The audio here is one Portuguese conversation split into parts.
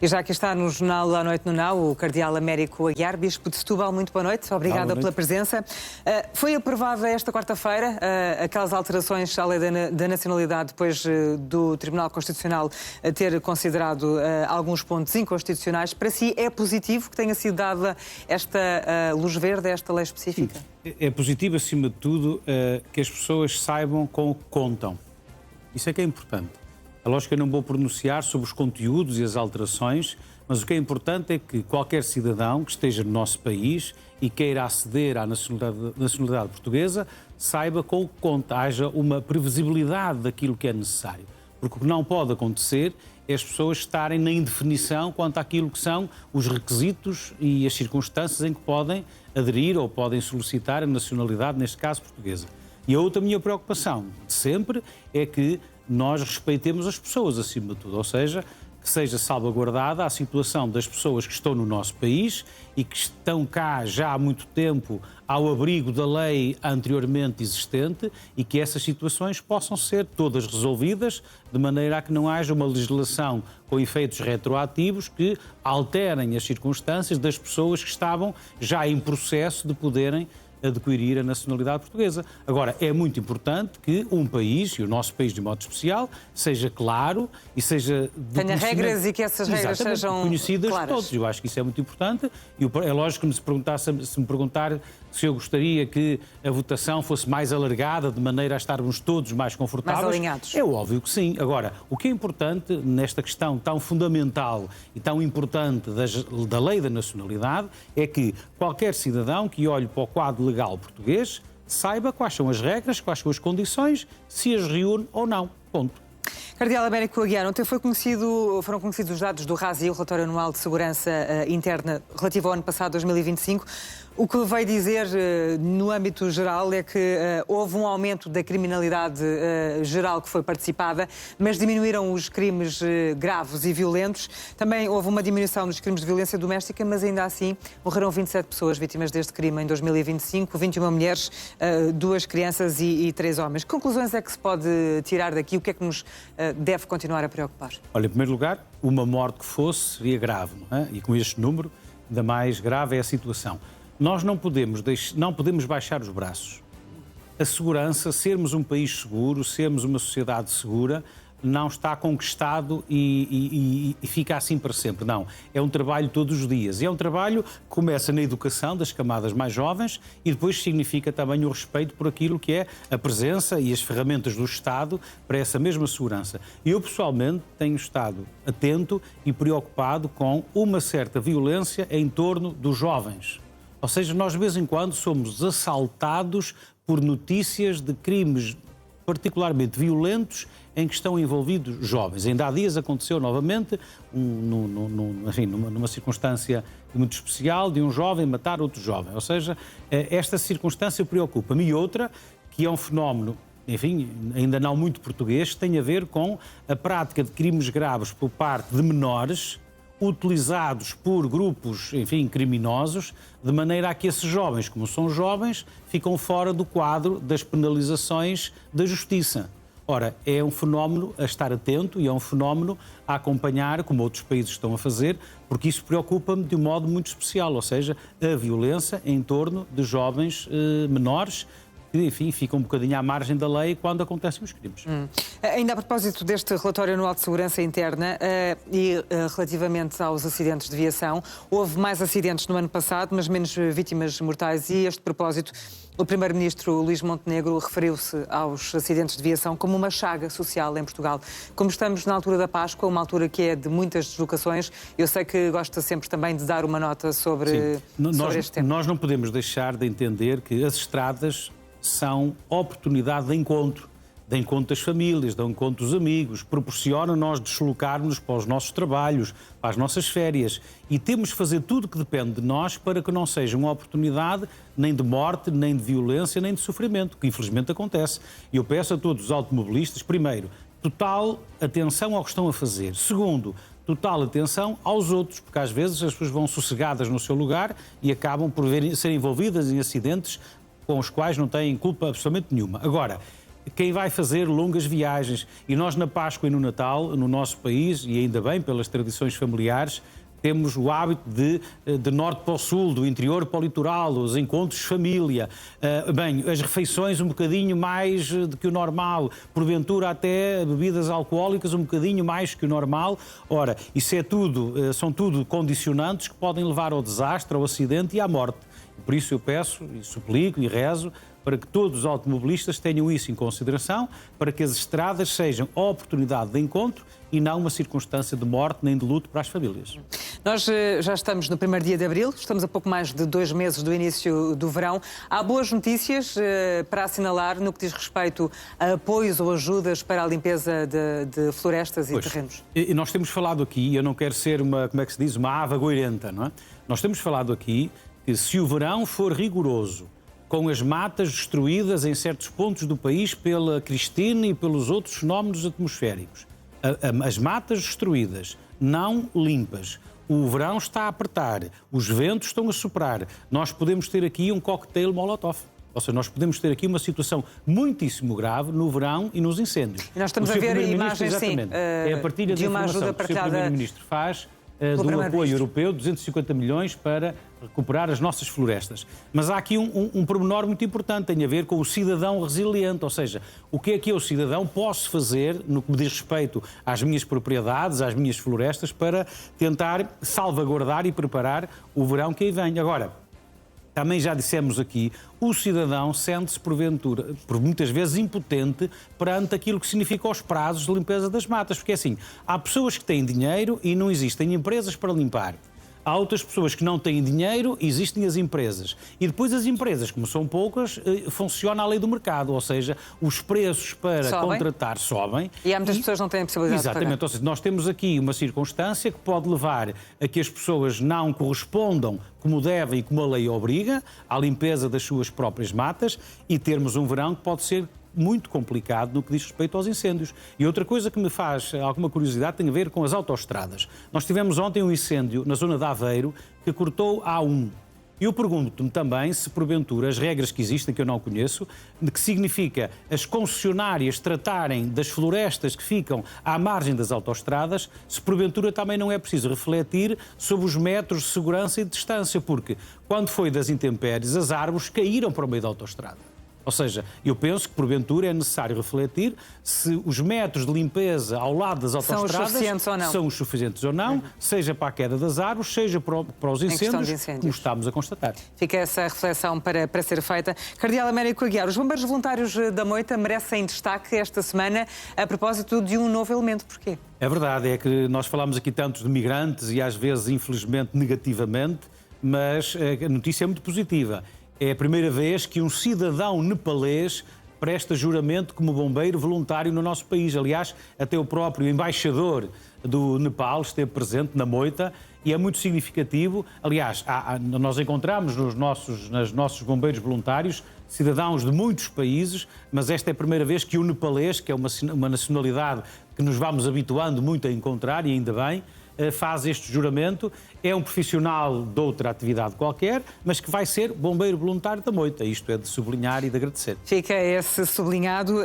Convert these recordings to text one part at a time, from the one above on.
E já que está no Jornal à Noite no Now, o Cardeal Américo Aguiar, Bispo de Setúbal, muito boa noite, obrigada pela presença. Foi aprovada esta quarta-feira aquelas alterações à lei da nacionalidade depois do Tribunal Constitucional ter considerado alguns pontos inconstitucionais. Para si é positivo que tenha sido dada esta luz verde a esta lei específica? É positivo, acima de tudo, que as pessoas saibam com o que contam. Isso é que é importante. É lógico que eu não vou pronunciar sobre os conteúdos e as alterações, mas o que é importante é que qualquer cidadão que esteja no nosso país e queira aceder à nacionalidade portuguesa saiba com o que conta, haja uma previsibilidade daquilo que é necessário. Porque o que não pode acontecer é as pessoas estarem na indefinição quanto àquilo que são os requisitos e as circunstâncias em que podem aderir ou podem solicitar a nacionalidade, neste caso portuguesa. E a outra minha preocupação de sempre é que nós respeitemos as pessoas acima de tudo, ou seja, que seja salvaguardada a situação das pessoas que estão no nosso país e que estão cá já há muito tempo ao abrigo da lei anteriormente existente e que essas situações possam ser todas resolvidas de maneira a que não haja uma legislação com efeitos retroativos que alterem as circunstâncias das pessoas que estavam já em processo de poderem adquirir a nacionalidade portuguesa. Agora, é muito importante que um país, e o nosso país de modo especial, seja claro e seja... Tenha regras e que essas regras sejam conhecidas claras. de todos. Eu acho que isso é muito importante. E é lógico que se me perguntar se eu gostaria que a votação fosse mais alargada, de maneira a estarmos todos mais confortáveis. Mais alinhados. É óbvio que sim. Agora, o que é importante nesta questão tão fundamental e tão importante da lei da nacionalidade é que qualquer cidadão que olhe para o quadro legal português saiba quais são as regras, quais são as condições, se as reúne ou não. Ponto. Cardeal Américo Aguiar, ontem foram conhecidos os dados do RASI, o Relatório Anual de Segurança Interna, relativo ao ano passado, 2025. O que veio dizer, no âmbito geral, é que houve um aumento da criminalidade geral que foi participada, mas diminuíram os crimes graves e violentos. Também houve uma diminuição dos crimes de violência doméstica, mas ainda assim morreram 27 pessoas vítimas deste crime em 2025, 21 mulheres, 2 crianças e 3 homens. Que conclusões é que se pode tirar daqui? O que é que nos deve continuar a preocupar? Olha, em primeiro lugar, uma morte que fosse seria grave, não é? E com este número, ainda mais grave é a situação. Nós não podemos baixar os braços. A segurança, sermos um país seguro, sermos uma sociedade segura, não está conquistado e fica assim para sempre. Não, é um trabalho todos os dias. E é um trabalho que começa na educação das camadas mais jovens e depois significa também o respeito por aquilo que é a presença e as ferramentas do Estado para essa mesma segurança. E eu, pessoalmente, tenho estado atento e preocupado com uma certa violência em torno dos jovens. Ou seja, nós de vez em quando somos assaltados por notícias de crimes particularmente violentos em que estão envolvidos jovens. Ainda há dias aconteceu novamente, numa circunstância muito especial, de um jovem matar outro jovem. Ou seja, esta circunstância preocupa-me. E outra, que é um fenómeno, enfim, ainda não muito português, tem a ver com a prática de crimes graves por parte de menores, utilizados por grupos, enfim, criminosos, de maneira a que esses jovens, como são jovens, ficam fora do quadro das penalizações da justiça. Ora, é um fenómeno a estar atento e é um fenómeno a acompanhar, como outros países estão a fazer, porque isso preocupa-me de um modo muito especial, ou seja, a violência em torno de jovens menores, que, enfim, ficam um bocadinho à margem da lei quando acontecem os crimes. Ainda a propósito deste Relatório Anual de Segurança Interna e relativamente aos acidentes de viação, houve mais acidentes no ano passado, mas menos vítimas mortais, e a este propósito o Primeiro-Ministro Luís Montenegro referiu-se aos acidentes de viação como uma chaga social em Portugal. Como estamos na altura da Páscoa, uma altura que é de muitas deslocações, eu sei que gosta sempre também de dar uma nota sobre este tema. Nós não podemos deixar de entender que as estradas são oportunidade de encontro das famílias, de encontro dos amigos, proporciona nós deslocarmos para os nossos trabalhos, para as nossas férias, e temos de fazer tudo o que depende de nós para que não seja uma oportunidade nem de morte, nem de violência, nem de sofrimento, que infelizmente acontece. E eu peço a todos os automobilistas, primeiro, total atenção ao que estão a fazer. Segundo, total atenção aos outros, porque às vezes as pessoas vão sossegadas no seu lugar e acabam por ser envolvidas em acidentes com os quais não têm culpa absolutamente nenhuma. Agora, quem vai fazer longas viagens. E nós na Páscoa e no Natal, no nosso país, e ainda bem pelas tradições familiares, temos o hábito de norte para o sul, do interior para o litoral, os encontros de família, as refeições um bocadinho mais do que o normal, porventura até bebidas alcoólicas um bocadinho mais que o normal. Ora, isso são tudo condicionantes que podem levar ao desastre, ao acidente e à morte. Por isso eu peço, e suplico e rezo para que todos os automobilistas tenham isso em consideração, para que as estradas sejam a oportunidade de encontro e não uma circunstância de morte nem de luto para as famílias. Nós já estamos no primeiro dia de abril, estamos a pouco mais de 2 meses do início do verão. Há boas notícias para assinalar no que diz respeito a apoios ou ajudas para a limpeza de florestas e terrenos? E nós temos falado aqui, eu não quero ser uma ava goirenta, não é? Nós temos falado aqui que se o verão for rigoroso, com as matas destruídas em certos pontos do país pela Cristina e pelos outros fenómenos atmosféricos, as matas destruídas, não limpas, o verão está a apertar, os ventos estão a soprar, nós podemos ter aqui um cocktail Molotov. Ou seja, nós podemos ter aqui uma situação muitíssimo grave no verão e nos incêndios. E nós estamos a ver imagens, é a partilha de uma informação ajuda que o Sr. Primeiro-Ministro faz do apoio europeu, 250 milhões para recuperar as nossas florestas. Mas há aqui um pormenor muito importante, tem a ver com o cidadão resiliente, ou seja, o que é que eu, cidadão, posso fazer no que me diz respeito às minhas propriedades, às minhas florestas, para tentar salvaguardar e preparar o verão que aí vem. Agora, também já dissemos aqui, o cidadão sente-se, porventura, por muitas vezes, impotente perante aquilo que significa os prazos de limpeza das matas. Porque, assim, há pessoas que têm dinheiro e não existem empresas para limpar. Há outras pessoas que não têm dinheiro, existem as empresas. E depois as empresas, como são poucas, funciona a lei do mercado, ou seja, os preços para contratar sobem. E há muitas pessoas que não têm a possibilidade de pagar. Exatamente, ou seja, nós temos aqui uma circunstância que pode levar a que as pessoas não correspondam como devem e como a lei obriga à limpeza das suas próprias matas e termos um verão que pode ser muito complicado no que diz respeito aos incêndios. E outra coisa que me faz alguma curiosidade tem a ver com as autoestradas. Nós tivemos ontem um incêndio na zona de Aveiro que cortou a A1. E eu pergunto-me também se, porventura, as regras que existem, que eu não conheço, de que significa as concessionárias tratarem das florestas que ficam à margem das autoestradas, se, porventura, também não é preciso refletir sobre os metros de segurança e de distância, porque, quando foi das intempéries, as árvores caíram para o meio da autoestrada. Ou seja, eu penso que, porventura, é necessário refletir se os metros de limpeza ao lado das autoestradas são os suficientes ou não, seja para a queda das árvores, seja para os incêndios, como estamos a constatar. Fica essa reflexão para ser feita. Cardeal Américo Aguiar, os bombeiros voluntários da Moita merecem destaque esta semana a propósito de um novo elemento. Porquê? É verdade, é que nós falamos aqui tanto de migrantes e às vezes, infelizmente, negativamente, mas a notícia é muito positiva. É a primeira vez que um cidadão nepalês presta juramento como bombeiro voluntário no nosso país. Aliás, até o próprio embaixador do Nepal esteve presente na Moita e é muito significativo. Aliás, nós encontramos nos nossos bombeiros voluntários cidadãos de muitos países, mas esta é a primeira vez que o nepalês, que é uma nacionalidade que nos vamos habituando muito a encontrar, e ainda bem, faz este juramento. É um profissional de outra atividade qualquer, mas que vai ser bombeiro voluntário da Moita. Isto é de sublinhar e de agradecer. Fica esse sublinhado.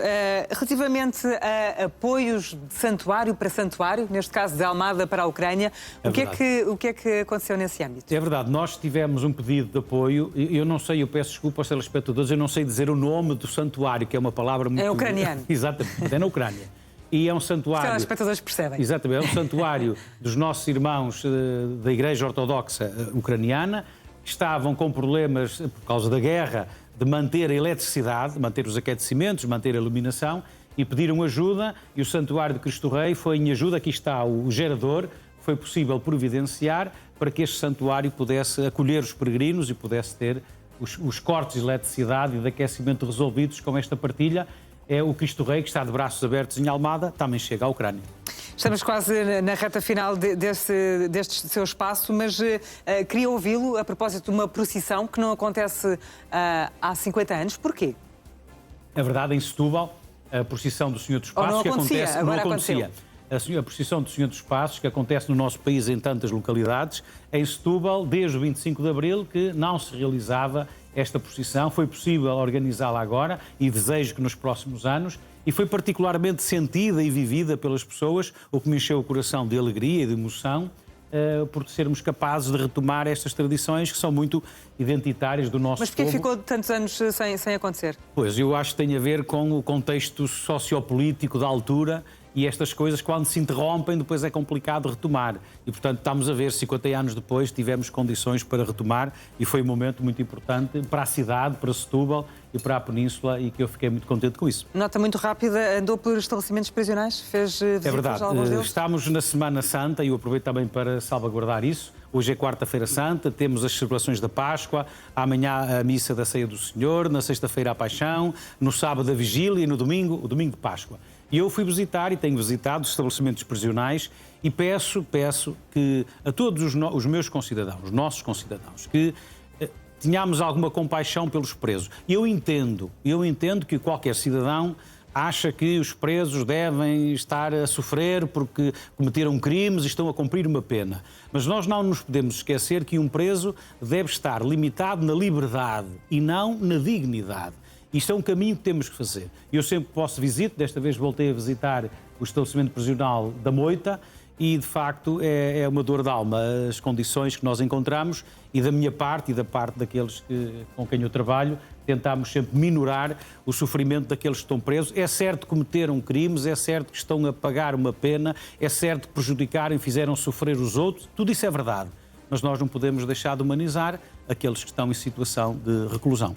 Relativamente a apoios de santuário para santuário, neste caso de Almada para a Ucrânia, o que é que aconteceu nesse âmbito? É verdade, nós tivemos um pedido de apoio. Eu não sei, eu peço desculpa aos telespectadores, eu não sei dizer o nome do santuário, que é uma palavra muito... É ucraniano. Exatamente, é na Ucrânia. E é um santuário... Os espectadores percebem. Exatamente, é um santuário dos nossos irmãos da Igreja Ortodoxa Ucraniana, que estavam com problemas, por causa da guerra, de manter a eletricidade, manter os aquecimentos, manter a iluminação, e pediram ajuda, e o Santuário de Cristo Rei foi em ajuda. Aqui está o gerador, foi possível providenciar para que este santuário pudesse acolher os peregrinos e pudesse ter os cortes de eletricidade e de aquecimento resolvidos com esta partilha. É o Cristo Rei, que está de braços abertos em Almada, também chega à Ucrânia. Estamos quase na reta final deste seu espaço, mas queria ouvi-lo a propósito de uma procissão que não acontece há 50 anos. Porquê? É verdade, em Setúbal, a procissão do Senhor dos Passos, que acontece... Não acontecia. A procissão do Senhor dos Passos, que acontece no nosso país em tantas localidades, em Setúbal, desde o 25 de Abril, que não se realizava esta posição, foi possível organizá-la agora e desejo que nos próximos anos, e foi particularmente sentida e vivida pelas pessoas, o que me encheu o coração de alegria e de emoção, por sermos capazes de retomar estas tradições que são muito identitárias do nosso povo. Mas porquê ficou tantos anos sem acontecer? Pois, eu acho que tem a ver com o contexto sociopolítico da altura, e estas coisas, quando se interrompem, depois é complicado retomar. E, portanto, estamos a ver, 50 anos depois, tivemos condições para retomar, e foi um momento muito importante para a cidade, para Setúbal e para a Península, e que eu fiquei muito contente com isso. Nota muito rápida, andou por estabelecimentos prisionais? Fez visitas É verdade. a alguns deles? Estamos na Semana Santa, e eu aproveito também para salvaguardar isso. Hoje é quarta-feira santa, temos as celebrações da Páscoa, amanhã a missa da Ceia do Senhor, na sexta-feira a Paixão, no sábado a Vigília e no domingo, o domingo de Páscoa. E eu fui visitar e tenho visitado os estabelecimentos prisionais e peço que a todos os meus concidadãos, os nossos concidadãos, que tenhamos alguma compaixão pelos presos. Eu entendo que qualquer cidadão acha que os presos devem estar a sofrer porque cometeram crimes e estão a cumprir uma pena. Mas nós não nos podemos esquecer que um preso deve estar limitado na liberdade e não na dignidade. Isto é um caminho que temos que fazer. Eu sempre posso visito, desta vez voltei a visitar o estabelecimento prisional da Moita, e de facto é uma dor de alma as condições que nós encontramos, e da minha parte e da parte daqueles com quem eu trabalho, tentamos sempre minorar o sofrimento daqueles que estão presos. É certo que cometeram crimes, é certo que estão a pagar uma pena, é certo que prejudicaram e fizeram sofrer os outros, tudo isso é verdade, mas nós não podemos deixar de humanizar aqueles que estão em situação de reclusão.